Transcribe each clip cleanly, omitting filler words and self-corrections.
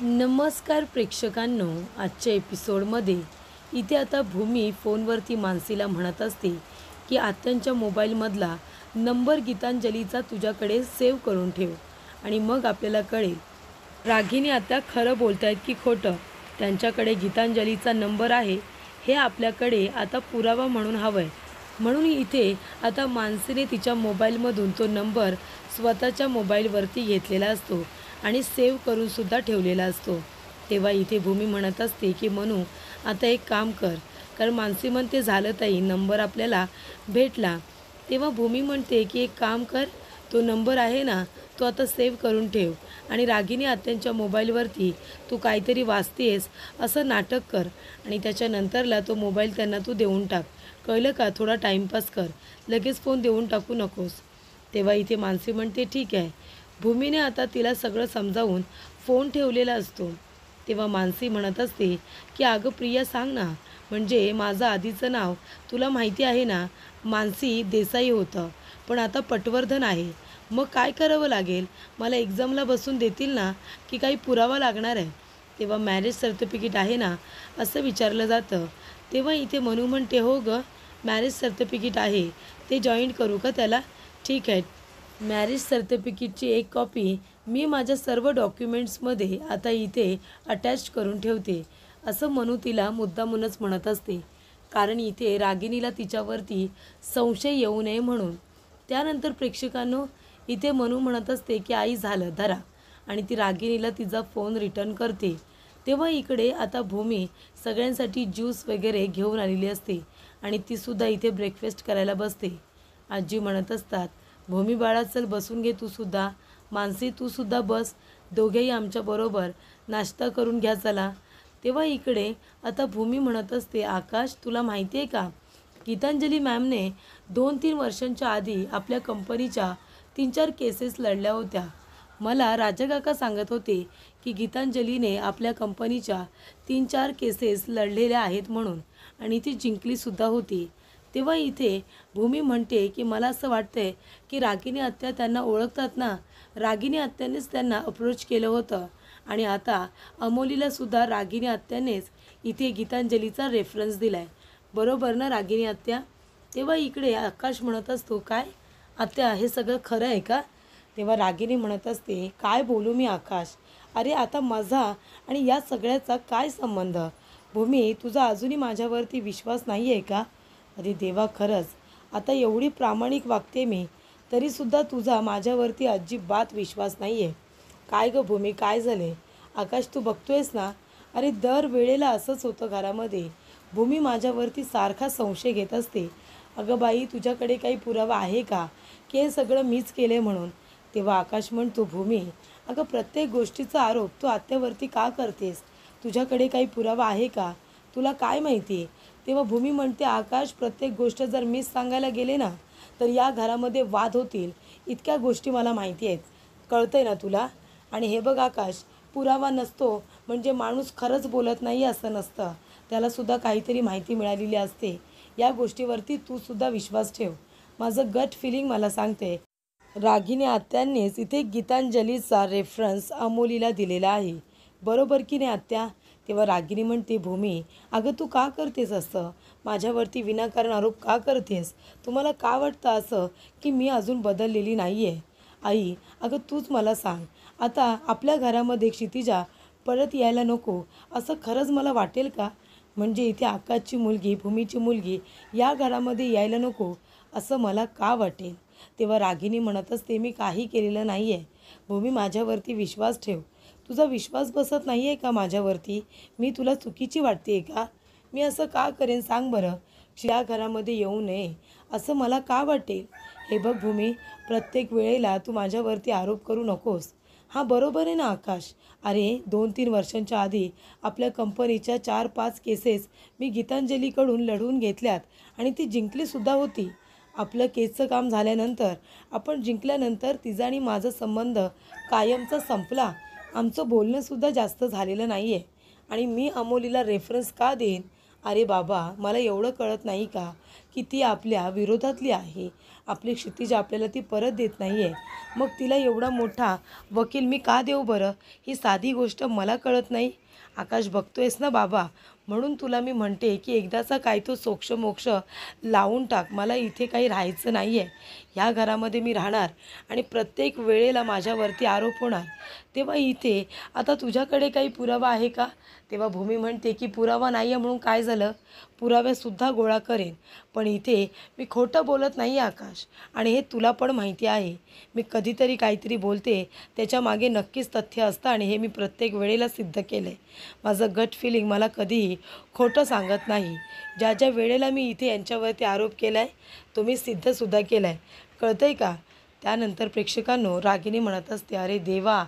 नमस्कार प्रेक्षकांनो, आजच्या एपिसोडमध्ये इथे आता भूमी फोनवरती मानसीला म्हणत असते की आत्यांच्या मोबाईलमधला नंबर गीतांजलीचा तुझ्याकडे सेव्ह करून ठेव आणि मग आपल्याला कळेल रागिनी आता खरं बोलतायत की खोटं. त्यांच्याकडे गीतांजलीचा नंबर आहे हे आपल्याकडे आता पुरावा म्हणून हवं आहे. म्हणून इथे आता मानसीने तिच्या मोबाईलमधून तो नंबर स्वतःच्या मोबाईलवरती घेतलेला असतो आणि सेव्ह करूनसुद्धा ठेवलेला असतो. तेव्हा इथे भूमी म्हणत असते की मनू आता एक काम कर, कारण मानसी म्हणते झालं ताई नंबर आपल्याला भेटला. तेव्हा भूमी म्हणते की एक काम कर, तो नंबर आहे ना तो आता सेव्ह करून ठेव आणि रागिनी आत्यांच्या मोबाईलवरती तू काहीतरी वाचतेस असं नाटक कर आणि त्याच्यानंतरला तो मोबाईल त्यांना तू देऊन टाक. कळलं का? थोडा टाईमपास कर, लगेच फोन देऊन टाकू नकोस. तेव्हा इथे मानसी म्हणते ठीक आहे. भूमीने आता तिला सगळं समजावून फोन ठेवलेला असतो. तेव्हा मानसी म्हणत असते की अगं प्रिया सांग ना, म्हणजे माझं आधीचं नाव तुला माहिती आहे ना, मानसी देसाई होतं, पण आता पटवर्धन आहे. मग काय करावं लागेल? मला एक्झामला बसून देतील ना, की काही पुरावा लागणार आहे? तेव्हा मॅरेज सर्टिफिकेट आहे ना असं विचारलं जातं. तेव्हा इथे मनू म्हणते हो गं, मॅरेज सर्टिफिकेट आहे, ते जॉईंट करू का त्याला? ठीक आहे. मॅरेज सर्टिफिकेटची एक कॉपी मी माझ्या सर्व डॉक्युमेंट्समध्ये आता इथे अटॅच करून ठेवते, असं मनू तिला मुद्दामूनच म्हणत असते, कारण इथे रागिनीला तिच्यावरती संशय येऊ नये म्हणून. त्यानंतर प्रेक्षकांनो, इथे मनू म्हणत असते की आई झालं धरा, आणि ती रागिनीला तिचा फोन रिटर्न करते. तेव्हा इकडे आता भूमी सगळ्यांसाठी ज्यूस वगैरे घेऊन आलेली असते आणि तीसुद्धा इथे ब्रेकफास्ट करायला बसते. आजी म्हणत असतात भूमी बाळा चल बसून घे, तूसुद्धा मानसी तूसुद्धा बस, दोघेही आमच्याबरोबर नाश्ता करून घ्या चला. तेव्हा इकडे आता भूमी म्हणत असते आकाश तुला माहिती आहे का, गीतांजली मॅमने 2-3 वर्षांच्या आधी आपल्या कंपनीच्या 3-4 केसेस लढल्या होत्या. मला राजाकाका सांगत होते की गीतांजलीने आपल्या कंपनीच्या 3-4 केसेस लढलेल्या आहेत म्हणून, आणि ती जिंकलीसुद्धा होती. तेव्हा इथे भूमी म्हणते की मला असं वाटतंय की रागिनी आत्या त्यांना ओळखतात ना, रागिनी आत्यानेच त्यांना अप्रोच केलं होतं आणि आता अमोलीलासुद्धा रागिनी आत्यानेच इथे गीतांजलीचा रेफरन्स दिला आहे. बरोबर ना रागिनी आत्या? तेव्हा इकडे आकाश म्हणत असतो काय आत्या हे सगळं खरं आहे का? तेव्हा रागिनी म्हणत असते काय बोलू मी आकाश, अरे आता माझा आणि या सगळ्याचा काय संबंध? भूमी तुझा अजूनही माझ्यावरती विश्वास नाही आहे का? अरे देवा खरंच, आता एवढी प्रामाणिक वागते मी तरीसुद्धा तुझा माझ्यावरती अजिबात विश्वास नाही आहे. काय गं भूमी काय झाले? आकाश तू बघतोयस ना, अरे दर वेळेला असंच होतं घरामध्ये. भूमी माझ्यावरती सारखा संशय घेत असते. अगं बाई तुझ्याकडे काही पुरावा आहे का की हे सगळं मीच केले म्हणून? तेव्हा आकाश म्हणतो भूमी अगं प्रत्येक गोष्टीचा आरोप तू आत्यावरती का करतेस? तुझ्याकडे काही पुरावा आहे का? तुला काय माहिती? तेव्हा भूमी म्हणते आकाश प्रत्येक गोष्ट जर मीच सांगायला गेले ना तर या घरामध्ये वाद होतील, इतक्या गोष्टी मला माहिती आहेत, कळतंय ना तुला? आणि हे बघ आकाश, पुरावा नसतो म्हणजे माणूस खरंच बोलत नाही असं नसतं, त्यालासुद्धा काहीतरी माहिती मिळालेली असते. या गोष्टीवरती तूसुद्धा विश्वास ठेव. माझं गट फिलिंग मला सांगते रागिनी आत्यांनीच इथे गीतांजलीचा रेफरन्स अमोलीला दिलेला आहे. बरोबर की नाही आत्या? तेव्हा रागिनी म्हणते भूमी अगं तू का करतेस असं? माझ्यावरती विनाकारण आरोप का करतेस? तुम्हाला का वाटतं असं की मी अजून बदललेली नाही आहे? आई अगं तूच मला सांग, आता आपल्या घरामध्ये क्षितिजा परत यायला नको असं खरंच मला वाटेल का? म्हणजे इथे आकाशची मुलगी भूमीची मुलगी या घरामध्ये यायला नको असं मला का वाटेल? तेव्हा रागिनी म्हणत असते मी काही केलेलं नाही आहे. भूमी माझ्यावरती विश्वास ठेव. तुझा विश्वास बसत नाही आहे का माझ्यावरती? मी तुला चुकीची वाटते आहे का? मी असं का करेन सांग बरं? या घरामध्ये येऊ नये असं मला का वाटेल? हे बघ भूमी, प्रत्येक वेळेला तू माझ्यावरती आरोप करू नकोस. हां बरोबर आहे ना आकाश? अरे 2-3 वर्षांच्या आधी आपल्या कंपनीच्या 4-5 केसेस मी गीतांजलीकडून लढवून घेतल्यात आणि ती जिंकलीसुद्धा होती. आपलं केसचं काम झाल्यानंतर, आपण जिंकल्यानंतर तिचा आणि माझा संबंध कायमचा संपला. आमचं बोलणंसुद्धा जास्त झालेलं नाही आहे आणि मी अमोलीला रेफरन्स का देईन? अरे बाबा मला एवढं कळत नाही का की ती आपल्या विरोधातली आहे, आपली क्षितिज आपल्याला ती परत देत नाही आहे, मग तिला एवढा मोठा वकील मी का देऊ बरं? ही साधी गोष्ट मला कळत नाही. आकाश बघतोयस ना बाबा, म्हणून तुला मी म्हणते की एकदाचा काय तो सोक्ष लावून टाक. मला इथे काही राहायचं नाही आहे. ह्या घरामध्ये मी राहणार आणि प्रत्येक वेळेला माझ्यावरती आरोप होणार. तेव्हा इथे आता तुझ्याकडे काही पुरावा आहे का? तेव्हा भूमी म्हणते की पुरावा नाही आहे म्हणून काय झालं? पुरावेसुद्धा गोळा करेन. पण इथे मी खोटं बोलत नाही आहे आकाश, आणि हे तुला पण माहिती आहे. मी कधीतरी काहीतरी बोलते, त्याच्यामागे नक्कीच तथ्य असतं आणि हे मी प्रत्येक वेळेला सिद्ध केलं आहे. माझं गट फिलिंग मला कधीही खोटं सांगत नाही. ज्या ज्या वेळेला मी इथे यांच्यावरती आरोप केला आहे, तो मी सिद्धसुद्धा केला आहे. कळतं आहे का? त्यानंतर प्रेक्षकांनो रागिनी म्हणत असते, अरे देवा,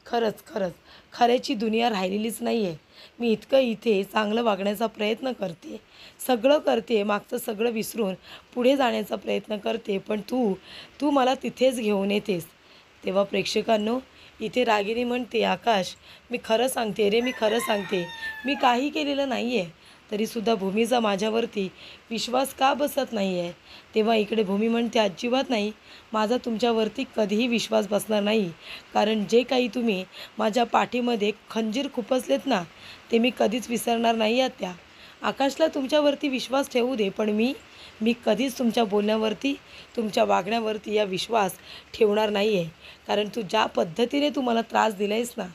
खरंच खरंच खऱ्याची दुनिया राहिलेलीच नाही आहे. मी इतकं इथे चांगलं वागण्याचा प्रयत्न करते, सगळं करते, मागचं सगळं विसरून पुढे जाण्याचा प्रयत्न करते, पण तू तू मला तिथेच घेऊन येतेस. तेव्हा प्रेक्षकांनो इथे रागिनी म्हणते, आकाश मी खरं सांगते रे, मी खरं सांगते, मी काही केलेलं नाही आहे. तरीसुद्धा भूमीचा माझ्यावरती विश्वास का बसत नाही आहे? तेव्हा इकडे भूमी म्हणते, अजिबात नाही, माझा तुमच्यावरती कधीही विश्वास बसणार नाही. कारण जे काही तुम्ही माझ्या पाठीमध्ये खंजीर खुपसलेत ना, ते मी कधीच विसरणार नाही आहे त्या. आकाशला तुमच्यावरती विश्वास ठेवू दे, पण मी कधीच तुमच्या बोलण्यावरती, तुमच्या वागण्यावरती या विश्वास ठेवणार नाही आहे. कारण ज्या पद्धतीने तू मला त्रास दिला आहेस ना,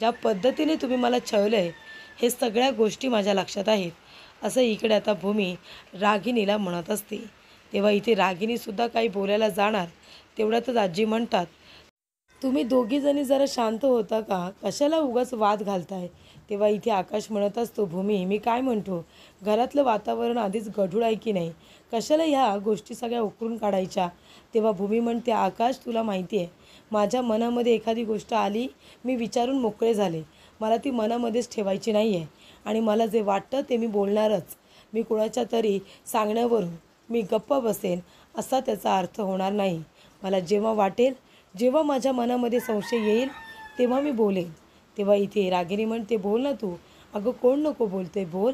ज्या पद्धतीने तुम्ही मला छळलं आहे, हे सगळ्या गोष्टी माझ्या लक्षात आहेत. असं इकडे आता भूमी रागिनीला म्हणत असते. तेव्हा इथे रागिनीसुद्धा काही बोलायला जाणार, तेवढ्यातच आजी म्हणतात, तुम्ही दोघीजणी जरा शांत होता का? कशाला उगाच वाद घालताय? तेव्हा इथे आकाश म्हणत असतो, भूमी मी काय म्हणतो, घरातलं वातावरण आधीच गढूळ आहे की नाही, कशाला ह्या गोष्टी सगळ्या उकरून काढायच्या? तेव्हा भूमी म्हणते, आकाश तुला माहिती आहे, माझ्या मनामध्ये एखादी गोष्ट आली, मी विचारून मोकळे झाले. मला ती मनामध्येच ठेवायची नाही आहे आणि मला जे वाटतं ते मी बोलणारच. मी कोणाच्या तरी सांगण्यावरून मी गप्प बसेन असा त्याचा अर्थ होणार नाही. मला जेव्हा वाटेल, जेव्हा माझ्या मनामध्ये संशय येईल, तेव्हा मी बोलेन. तेव्हा इथे रागिनी म्हणते, बोल ना तू. अगं कोण नको बोलते, बोल.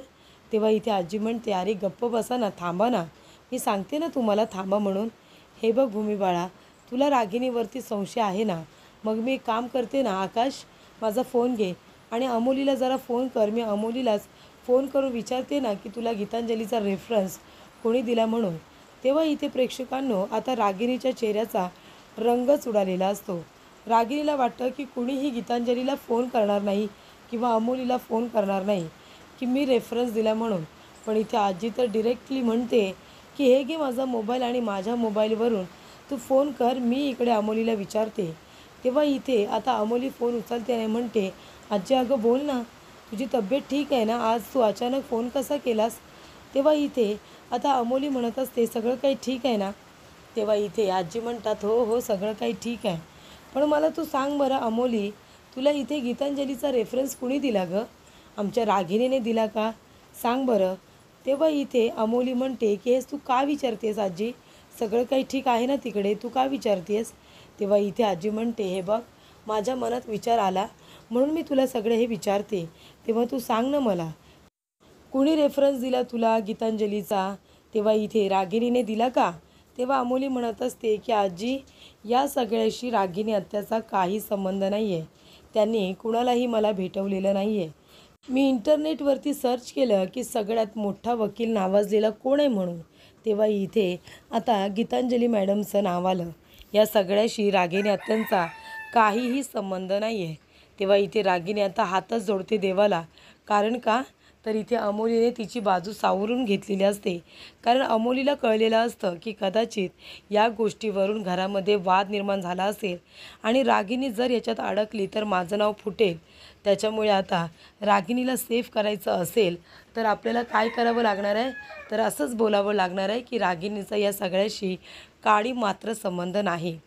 तेव्हा इथे आजी म्हणते, अरे गप्प बसा ना, थांबा ना, मी सांगते ना तुम्हाला थांबा म्हणून. हे बघ भूमी बाळा, तुला रागिनीवरती संशय आहे ना, मग मी एक काम करते ना, आकाश माझा फोन घे आणि अमोलीला जरा फोन कर. मी अमोलीलाच फोन करून विचारते ना की तुला गीतांजलीचा रेफरन्स कोणी दिला म्हणून. तेव्हा इथे प्रेक्षकांनो आता रागिनीच्या चेहऱ्याचा रंगच उडालेला असतो. रागिनीला वाटतं की कुणीही गीतांजलीला फोन करणार नाही किंवा अमोलीला फोन करणार नाही की मी रेफरन्स दिला म्हणून. पण इथे आजी तर डिरेक्टली म्हणते की हे घे माझा मोबाईल आणि माझ्या मोबाईलवरून तू फोन कर, मी इकडे अमोलीला विचारते. तेव्हा इथे आता अमोली फोन उचलते आणि म्हणते, आजी अगं बोल ना, तुझी तब्येत ठीक आहे ना, आज तू अचानक फोन कसा केलास? तेव्हा इथे आता अमोली म्हणत असते, सगळं काही ठीक आहे ना? तेव्हा इथे आजी म्हणतात, हो हो सगळं काही ठीक आहे. पण मला तू सांग बरं अमोली, तुला इथे गीतांजलीचा रेफरन्स कुणी दिला गं? आमच्या रागिनीने दिला का? सांग बरं. तेव्हा इथे अमोली म्हणते की हेच तू का विचारतेस आजी? सगळं काही ठीक आहे ना तिकडे, तू का विचारतेस? तेव्हा इथे आजी म्हणते, हे बघ, माझ्या मनात विचार आला म्हणून मी तुला सगळं हे विचारते. तेव्हा तू सांग ना मला, कुणी रेफरन्स दिला तुला गीतांजलीचा? तेव्हा इथे रागिनीने दिला का? तेव्हा अमोली म्हणत असते की आजी, या सगळ्याशी रागिनी आत्याचा काही संबंध नाही आहे. त्यांनी कुणालाही मला भेटवलेलं नाही आहे. मी इंटरनेटवरती सर्च केलं की सगळ्यात मोठा वकील नावाजलेला कोण आहे म्हणून. तेव्हा इथे आता गीतांजली मॅडमचं नाव आलं. या सगळ्याशी रागिनी आत्यांचा काहीही संबंध नाही आहे. तेव्हा इथे रागिनी आता हातच जोडते देवाला. कारण का? तर इथे अमोलीने तिची बाजू सावरून घेतलेली असते. कारण अमोलीला कळलेलं असतं की कदाचित या गोष्टीवरून घरामध्ये वाद निर्माण झाला असेल आणि रागिनी जर याच्यात अडकली तर माझं नाव फुटेल. त्याच्यामुळे आता रागिनीला सेफ करायचं असेल तर आपल्याला काय करावं लागणार आहे? तर असंच बोलावं लागणार आहे की रागिनीचा या सगळ्याशी काडी मात्र संबंध नाही.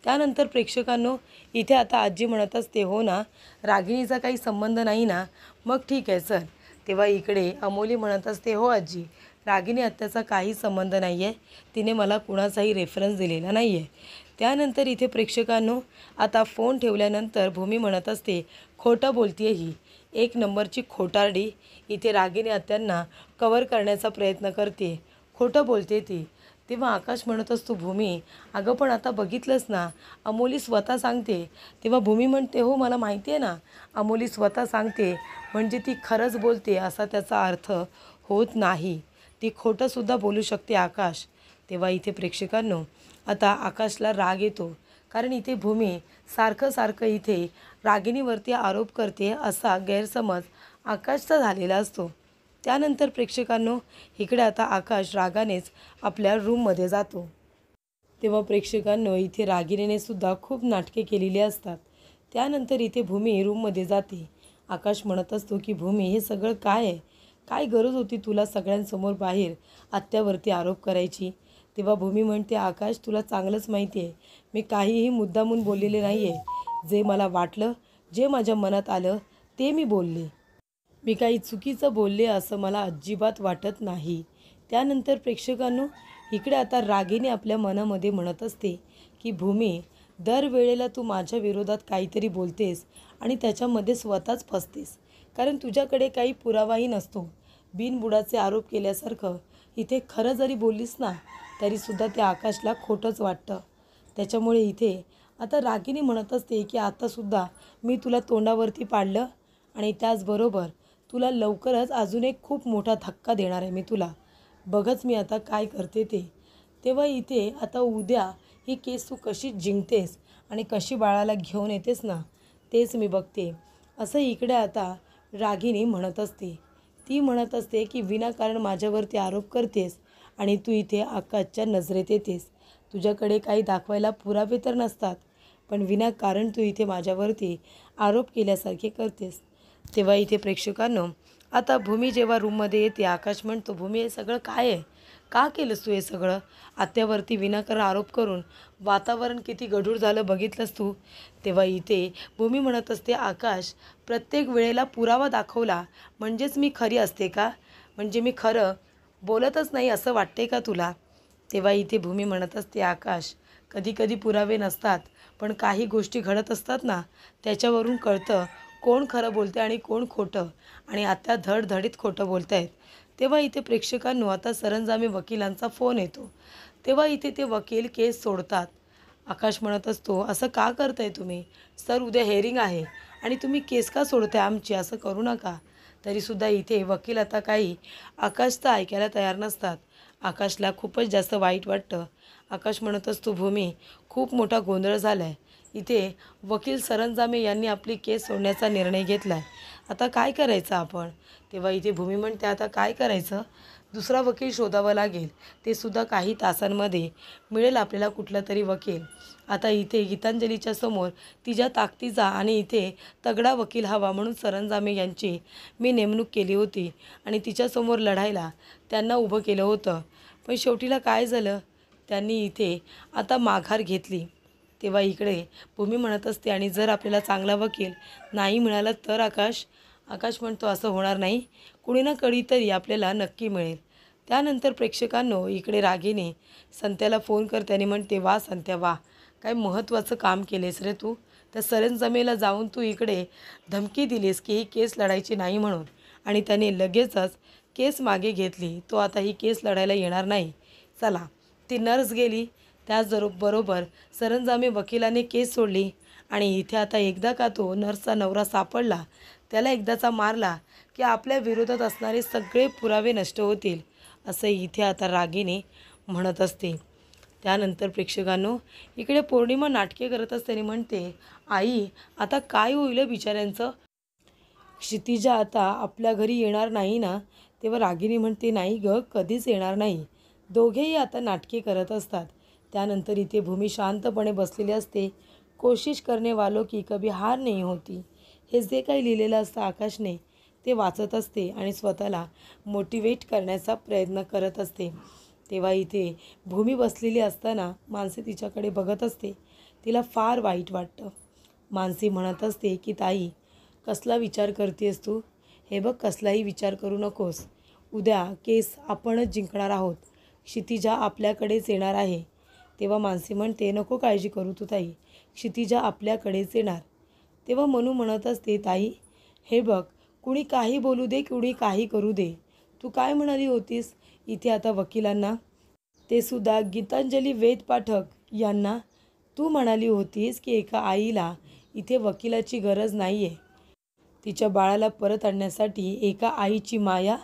त्यानंतर प्रेक्षकांनो इथे आता आजी म्हणत असते, हो ना, रागिणीचा काही संबंध नाही ना, मग ठीक आहे चल. तेव्हा इकडे अमोली म्हणत असते, हो आजी, रागिनी आत्याचा काही संबंध नाही आहे, तिने मला कुणाचाही रेफरन्स दिलेला नाही आहे. त्यानंतर इथे प्रेक्षकांनो आता फोन ठेवल्यानंतर भूमी म्हणत असते, खोटं बोलते ही, एक नंबरची खोटारडी. इथे रागिनी आत्यांना कवर करण्याचा प्रयत्न करते. खोटं बोलते ती. तेव्हा आकाश म्हणत असतो, भूमी अगं पण आता बघितलंस ना, अमोली स्वतः सांगते. तेव्हा भूमी म्हणते, हो मला माहिती आहे ना, अमोली स्वतः सांगते म्हणजे ती खरंच बोलते असा त्याचा अर्थ होत नाही. ती खोटंसुद्धा बोलू शकते आकाश. तेव्हा इथे प्रेक्षकांनो आता आकाशला राग येतो, कारण इथे भूमी सारखं सारखं इथे रागिणीवरती आरोप करते असा गैरसमज आकाशचा झालेला असतो. त्यानंतर प्रेक्षकांनो इकडे आता आकाश रागानेच आपल्या रूममध्ये जातो. तेव्हा प्रेक्षकांनो इथे रागिणीने सुद्धा खूप नाटके केलेली असतात. त्यानंतर इथे भूमी रूममध्ये जाते. आकाश म्हणत असतो की भूमी हे सगळं काय आहे? काय गरज होती तुला सगळ्यांसमोर बाहेर आत्यावरती आरोप करायची? तेव्हा भूमी म्हणते, आकाश तुला चांगलंच माहिती आहे मी काहीही मुद्दामून बोललेले नाही आहे. जे मला वाटलं, जे माझ्या मनात आलं ते मी बोलले. मी काही चुकीचं बोलले असं मला अजिबात वाटत नाही. त्यानंतर प्रेक्षकांनो इकडे आता रागिणी आपल्या मनामध्ये म्हणत असते की भूमी दरवेळेला तू माझ्या विरोधात काहीतरी बोलतेस आणि त्याच्यामध्ये स्वतःच फसतेस, कारण तुझ्याकडे काही पुरावाही नसतो. बिनबुडाचे आरोप केल्यासारखं इथे खरं जरी बोललीस ना तरीसुद्धा ते आकाशला खोटंच वाटतं. त्याच्यामुळे इथे आता रागिणी म्हणत असते की आतासुद्धा मी तुला तोंडावरती पाडलं आणि त्याचबरोबर तुला लवकरच अजून एक खूप मोठा धक्का देणार आहे मी तुला. बघच मी आता काय करते ते. तेव्हा इथे आता उद्या ही केस तू कशी जिंकतेस आणि कशी बाळाला घेऊन येतेस ना तेच मी बघते, असं इकडे आता रागिणी म्हणत असते. ती म्हणत असते की विनाकारण माझ्यावरती आरोप करतेस आणि तू इथे आकाशच्या नजरेत येतेस. तुझ्याकडे काही दाखवायला पुरावे तर नसतात, पण विनाकारण तू इथे माझ्यावरती आरोप केल्यासारखे करतेस. तेव्हा इथे प्रेक्षकांनो आता भूमी जेव्हा रूममध्ये येते, आकाश म्हणतो, भूमी हे सगळं काय आहे? का केलंस तू हे सगळं? आत्यावरती विनाकारण आरोप करून वातावरण किती गढूळ झालं बघितलंस तू? तेव्हा इथे भूमी म्हणत असते, आकाश प्रत्येक वेळेला पुरावा दाखवला म्हणजेच मी खरी असते का? म्हणजे मी खरं बोलतच नाही असं वाटते का तुला? तेव्हा इथे भूमी म्हणत असते, आकाश कधी कधी पुरावे नसतात, पण काही गोष्टी घडत असतात ना त्याच्यावरून कळतं कोण खरं बोलते आणि कोण खोटं, आणि आता धडधडीत खोटं बोलत आहेत. तेव्हा इथे प्रेक्षकांनो आता सरंजामी वकिलांचा फोन येतो. तेव्हा इथे ते वकील केस सोडतात. आकाश म्हणत असतो, असं का करताय तुम्ही? सर उद्या हेअरिंग आहे आणि तुम्ही केस का सोडताय आमची? असं करू नका. तरीसुद्धा इथे वकील आता काही आकाशचं ऐकायला तयार नसतात. आकाशला खूपच जास्त वाईट वाटतं. आकाश म्हणत असतो, भूमी खूप मोठा गोंधळ झाला आहे. इथे वकील सरंजामे यांनी आपली केस सोडण्याचा निर्णय घेतला आहे. आता काय करायचं आपण? तेव्हा इथे भूमी म्हणते, आता काय करायचं? दुसरा वकील शोधावा लागेल. ते सुद्धा काही तासांमध्ये मिळेल आपल्याला कुठला तरी वकील. आता इथे गीतांजलीच्या समोर तिच्या ताकदीचा आणि इथे तगडा वकील हवा म्हणून सरंजामे यांची मी नेमणूक केली होती आणि तिच्यासमोर लढायला त्यांना उभं केलं होतं. पण शेवटीला काय झालं? त्यांनी इथे आता माघार घेतली. तेव्हा इकडे भूमी म्हणत असते, आणि जर आपल्याला चांगला वकील नाही मिळाला तर आकाश? आकाश म्हणतो, असं होणार नाही, कुणी ना कधी तरी आपल्याला नक्की मिळेल. त्यानंतर प्रेक्षकांनो इकडे रागिणी संत्याला फोन करते आणि म्हणते, वा संत्या वा, काय महत्त्वाचं काम केलेस रे तू. त्या सरंजामेला जाऊन तू इकडे धमकी दिलीस की ही केस लढायची नाही म्हणून, आणि त्याने लगेचच केस मागे घेतली. तो आता ही केस लढायला येणार नाही. चला, ती नर्स गेली, त्याचबरोबर सरंजामे वकिलाने केस सोडली, आणि इथे आता एकदा का तो नर्सचा नवरा सापडला, त्याला एकदाचा मारला की आपल्या विरोधात असणारे सगळे पुरावे नष्ट होतील, असं इथे आता रागिणी म्हणत असते. त्यानंतर प्रेक्षकांनो इकडे पौर्णिमा नाटके करत असताना म्हणते, आई आता काय होईल बिचाऱ्यांचं? क्षितिजा आता आपल्या घरी येणार नाही ना? तेव्हा रागिणी म्हणते, नाही ग, कधीच येणार नाही. दोघेही आता नाटके करत असतात. त्यानंतर इथे भूमी शांतपणे बसलेली असते. कोशिश करने वालों की कभी हार नाही होती, हे जे काही लिहिलेलं असतं आकाशने ते वाचत असते आणि स्वतःला मोटिवेट करण्याचा प्रयत्न करत असते. तेव्हा इथे भूमी बसलेली असताना मानसी तिच्याकडे बघत असते. तिला फार वाईट वाटतं. मानसी म्हणत असते की ताई, कसला विचार करतेस तू? हे बघ, कसलाही विचार करू नकोस. उद्या केस आपणच जिंकणार आहोत. क्षितिजा आपल्याकडेच येणार आहे. तेव्हा मानसी म्हणते, नको काळजी करू तू ताई, क्षितिजा आपल्याकडेच येणार. तेव्हा मनू म्हणत असते, ताई हे बघ, कुणी काही बोलू दे, कुणी काही करू दे, तू काय म्हणाली होतीस? इथे आता वकिलांना, ते सुद्धा गीतांजली वेद पाठक यांना, तू म्हणाली होतीस की एका आईला इथे वकिलाची गरज नाही आहे. तिच्या बाळाला परत आणण्यासाठी एका आईची माया,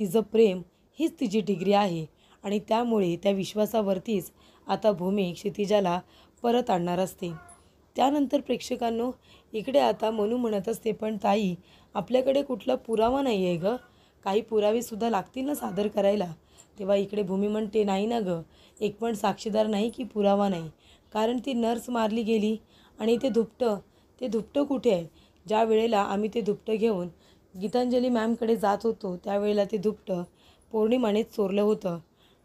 तिचं प्रेम हीच तिची डिग्री आहे आणि त्यामुळे त्या विश्वासावरतीच आता भूमी क्षितिजाला परत आणणार असते. त्यानंतर प्रेक्षकांनो, इकडे आता मनू म्हणत असते, पण ताई आपल्याकडे कुठला पुरावा नाही आहे गं, काही पुरावेसुद्धा लागतील ना सादर करायला. तेव्हा इकडे भूमी म्हणते, नाही ना गं, एक पण साक्षीदार नाही की पुरावा नाही, कारण ती नर्स मारली गेली आणि ते धुपटं कुठे आहे? ज्या वेळेला आम्ही ते धुपटं घेऊन गीतांजली मॅमकडे जात होतो त्यावेळेला ते धुपटं पौर्णिमानेच चोरलं होतं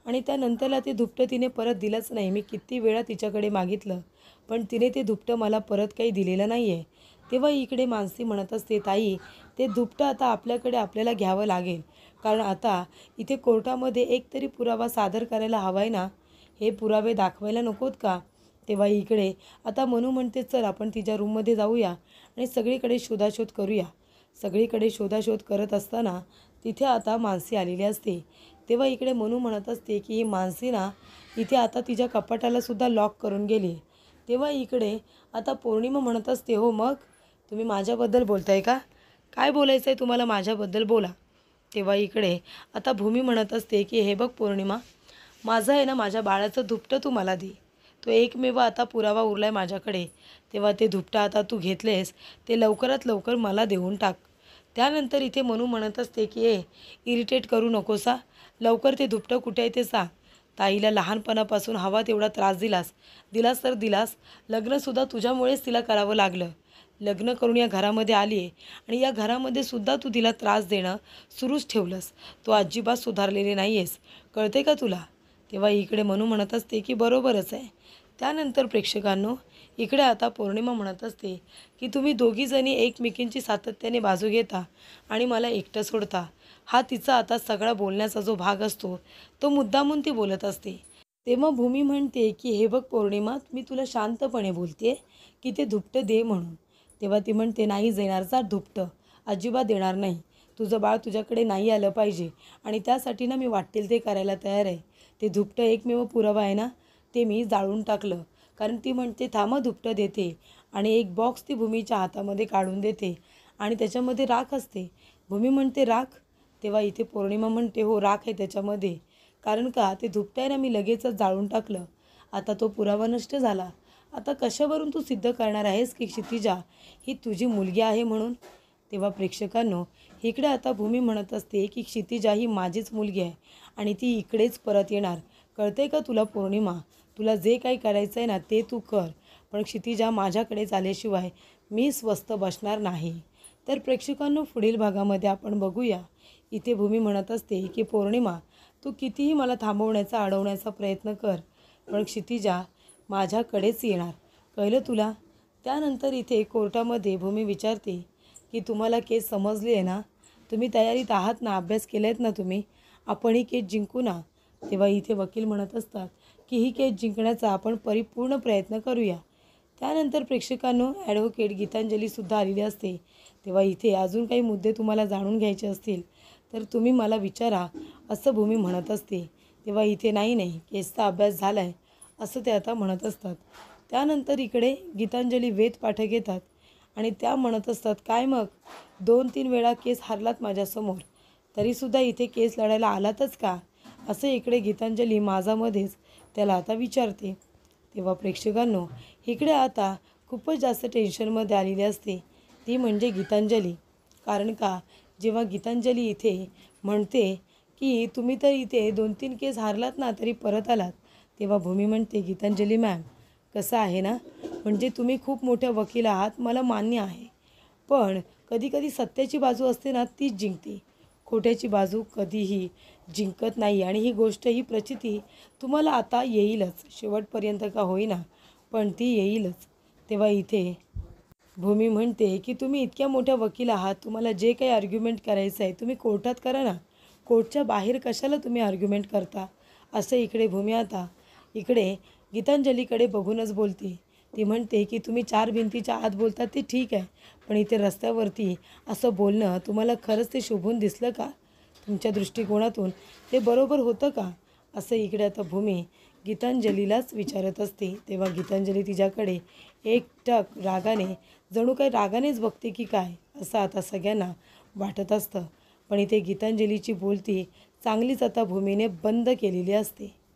आणि त्यानंतरला ते धुपटं तिने परत दिलंच नाही. मी किती वेळा तिच्याकडे मागितलं, पण तिने ते धुपटं मला परत काही दिलेलं नाही आहे. तेव्हा इकडे मानसी म्हणत असते, ताई ते धुपटं आता आपल्याला घ्यावं लागेल, कारण आता इथे कोर्टामध्ये एक तरी पुरावा सादर करायला हवा आहे ना, हे पुरावे दाखवायला नकोत का? तेव्हा इकडे आता मनू म्हणते, चल आपण तिच्या रूममध्ये जाऊया आणि सगळीकडे शोधाशोध करूया. सगळीकडे शोधाशोध करत असताना तिथे आता मानसी आलेली असते. तेव्हा इकडे मनू म्हणत असते की ही मानसी ना इथे आता तिच्या कपाटालासुद्धा लॉक करून गेली. तेव्हा इकडे आता पौर्णिमा म्हणत असते, हो मग तुम्ही माझ्याबद्दल बोलताय का? काय बोलायचं आहे तुम्हाला माझ्याबद्दल, बोला. तेव्हा इकडे आता भूमी म्हणत असते की हे बघ पौर्णिमा, माझं आहे ना, माझ्या बाळाचं धुपटं तू मला दे, तो एकमेव आता पुरावा उरला आहे माझ्याकडे. तेव्हा ते धुपटं आता तू घेतलेस ते लवकरात लवकर मला देऊन टाक. त्यानंतर इथे मनू म्हणत असते की इरिटेट करू नकोसा, लवकर ते धुपटं कुठे आहे ते सांग. ताईला लहानपणापासून हवा तेवढा त्रास दिलास तर दिलास, लग्नसुद्धा तुझ्यामुळेच तिला करावं लागलं. लग्न करून या घरामध्ये आली आहे आणि या घरामध्ये सुद्धा तू तिला त्रास देणं सुरूच ठेवलंस. तू अजिबात सुधारलेली नाही आहेस, कळते का तुला? तेव्हा इकडे मनू म्हणत असते की बरोबरच आहे. त्यानंतर प्रेक्षकांनो, इकडे आता पौर्णिमा म्हणत असते की तुम्ही दोघीजणी एकमेकींची सातत्याने बाजू घेता आणि मला एकटं सोडता. हा तिचा आता सगळा बोलण्याचा जो भाग असतो तो मुद्दामून ती बोलत असते. तेव्हा भूमी म्हणते की हे बघ पौर्णिमा, मी तुला शांतपणे बोलते की ते धुपटं दे म्हणून. तेव्हा ती म्हणते, नाही देणार जा धुपटं, अजिबात देणार नाही. तुझं बाळ तुझ्याकडे नाही आलं पाहिजे आणि त्यासाठी ना मी वाटेल ते करायला तयार आहे. ते धुपटं एकमेव पुरावा आहे ना, ते मी जाळून टाकलं. कारण ती म्हणते, थांबा धुपटं देते आणि एक बॉक्स ती भूमीच्या हातामध्ये काढून देते आणि त्याच्यामध्ये राख असते. भूमी म्हणते, राख? तेव्हा इथे पौर्णिमा म्हणते, हो राख आहे त्याच्यामध्ये, कारण का ते धुपटं आहे ना मी लगेचच जाळून टाकलं. आता तो पुरावा नष्ट झाला. आता कशावरून तू सिद्ध करणार आहेस की क्षितिजा ही तुझी मुलगी आहे म्हणून? तेव्हा प्रेक्षकांनो, इकडे आता भूमी म्हणत असते की क्षितिजा ही माझीच मुलगी आहे आणि ती इकडेच परत येणार. कळते का तुला पौर्णिमा? तुला जे काही करायचं आहे ना ते तू कर, पण क्षितिजा माझ्याकडेच आल्याशिवाय मी स्वस्थ बसणार नाही. तर प्रेक्षकांनो, पुढील भागामध्ये आपण बघूया. इथे भूमी म्हणत असते की पौर्णिमा, तू कितीही मला थांबवण्याचा अडवण्याचा प्रयत्न कर, पण क्षितिजा माझ्याकडेच येणार, कळलं तुला? त्यानंतर इथे कोर्टामध्ये भूमी विचारते की तुम्हाला केस समजली आहे ना, तुम्ही तयारीत आहात ना, अभ्यास केला आहेत ना तुम्ही, आपण ही केस जिंकू ना? तेव्हा इथे वकील म्हणत असतात की ही केस जिंकण्याचा आपण परिपूर्ण प्रयत्न करूया. त्यानंतर प्रेक्षकांनो, ॲडव्होकेट गीतांजलीसुद्धा आलेली असते. तेव्हा इथे अजून काही मुद्दे तुम्हाला जाणून घ्यायचे असतील तर तुम्ही मला विचारा, असं भूमी म्हणत असते. तेव्हा इथे नाही केसचा अभ्यास झाला आहे असं ते आता म्हणत असतात. त्यानंतर इकडे गीतांजली वेद पाठक येतात आणि त्या म्हणत असतात, काय मग 2-3 वेळा केस हारलात माझ्यासमोर, तरीसुद्धा इथे केस लढायला आलातच का? असं इकडे गीतांजली माझामध्येच त्याला आता विचारते. तेव्हा प्रेक्षकांनो, इकडे आता खूपच जास्त टेन्शनमध्ये आलेली असते, ती म्हणजे गीतांजली. कारण का, जेव्हा गीतांजली इथे म्हणते की तुम्ही तर इथे 2-3 केस हारलात ना तरी परत आलात, तेव्हा भूमी म्हणते, गीतांजली मॅम, कसं आहे ना, म्हणजे तुम्ही खूप मोठ्या वकील आहात, मला मान्य आहे, पण कधीकधी सत्याची बाजू असते ना तीच जिंकते, खोट्याची बाजू कधीही जिंकत नाही. आणि ही गोष्ट, ही प्रचिती तुम्हाला आता येईलच, शेवटपर्यंत का होईना पण ती येईलच. तेव्हा इथे भूमी म्हणते की तुम्ही इतक्या मोठ्या वकील आहात, तुम्हाला जे काही आर्ग्युमेंट करायचं आहे तुम्ही कोर्टात करा ना, कोर्टच्या बाहेर कशाला तुम्ही आर्ग्युमेंट करता? असं इकडे भूमी आता इकडे गीतांजलीकडे बघूनच बोलते. ती म्हणते की तुम्ही 4 भिंतीच्या आत बोलतात ते ठीक आहे, पण इथे रस्त्यावरती असं बोलणं तुम्हाला खरंच ते शोभून दिसलं का? तुमच्या दृष्टिकोनातून ते बरोबर होतं का? असं इकडे आता भूमी गीतांजलीलाच विचारत असते. तेव्हा गीतांजली तिच्याकडे एकटक रागाने, जणू काही रागानेच बघते की काय, असं आता सगळ्यांना वाटत असतं. पण इथे गीतांजलीची बोलती चांगलीच आता भूमीने बंद केलेली असते.